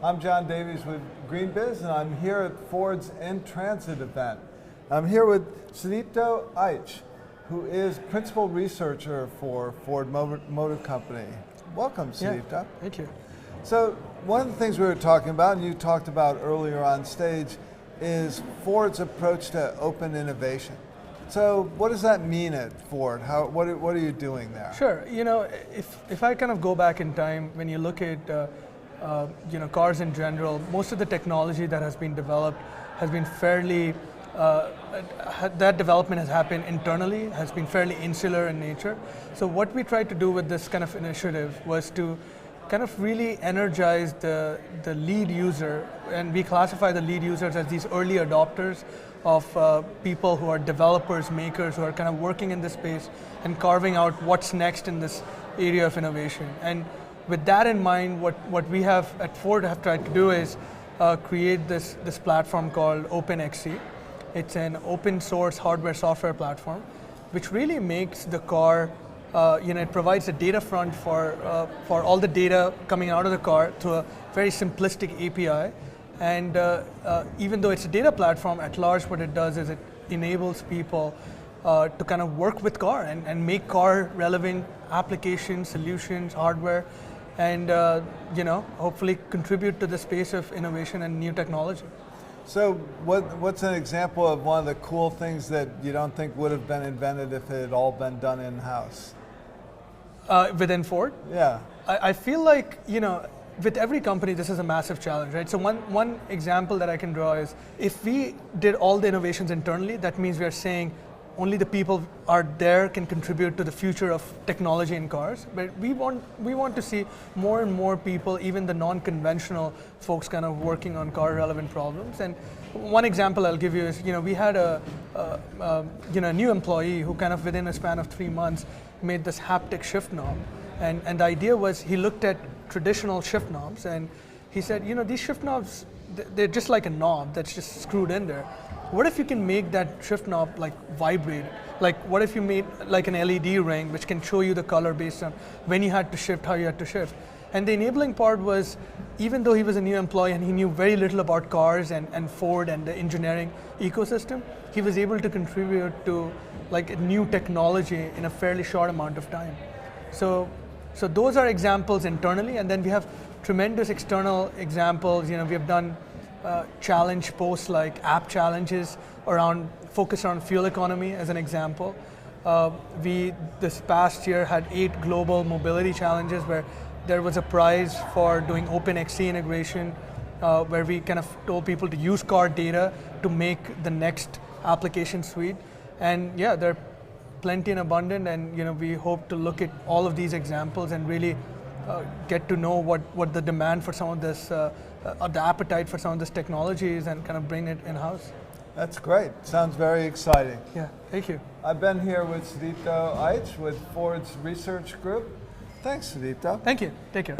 I'm John Davies with GreenBiz, and I'm here at Ford's End Transit event. I'm here with Sudipto Aich, who is principal researcher for Ford Motor Company. Welcome, Sudipto. Yeah, thank you. So one of the things we were talking about, and you talked about earlier on stage, is Ford's approach to open innovation. So what does that mean at Ford? What are you doing there? Sure. You know, if I kind of go back in time, when you look at cars in general, most of the technology that has been developed has been fairly, that development has happened internally, has been fairly insular in nature. So what we tried to do with this kind of initiative was to kind of really energize the lead user, and we classify the lead users as these early adopters of people who are developers, makers, who are kind of working in this space and carving out what's next in this area of innovation. And with that in mind, what we have at Ford have tried to do is create this platform called OpenXC. It's an open source hardware software platform, which really makes the car, it provides a data front for all the data coming out of the car through a very simplistic API. And even though it's a data platform, at large what it does is it enables people to kind of work with car and make car relevant applications, solutions, hardware, and hopefully contribute to the space of innovation and new technology. So what's an example of one of the cool things that you don't think would have been invented if it had all been done in-house? Within Ford? Yeah. I feel like, with every company, this is a massive challenge, right? So one example that I can draw is, if we did all the innovations internally, that means we are saying only the people are there can contribute to the future of technology in cars. But we want to see more and more people, even the non-conventional folks, kind of working on car relevant problems. And one example I'll give you is, we had a new employee who kind of within a span of 3 months made this haptic shift knob. And the idea was, he looked at traditional shift knobs and he said, these shift knobs, they're just like a knob that's just screwed in there. What if you can make that shift knob like vibrate? Like, what if you made like an LED ring which can show you the color based on when you had to shift, how you had to shift? And the enabling part was, even though he was a new employee and he knew very little about cars and Ford and the engineering ecosystem, he was able to contribute to like new technology in a fairly short amount of time. So those are examples internally, and then we have tremendous external examples. We have done challenge posts like app challenges focused on fuel economy as an example. We this past year had 8 global mobility challenges where there was a prize for doing OpenXC integration, where we kind of told people to use car data to make the next application suite. And yeah, they're plenty and abundant, and we hope to look at all of these examples and really get to know what the demand for some of this, the appetite for some of this technology is, and kind of bring it in-house. That's great. Sounds very exciting. Yeah, thank you. I've been here with Sudipto Aich with Ford's research group. Thanks, Sudipto. Thank you. Take care.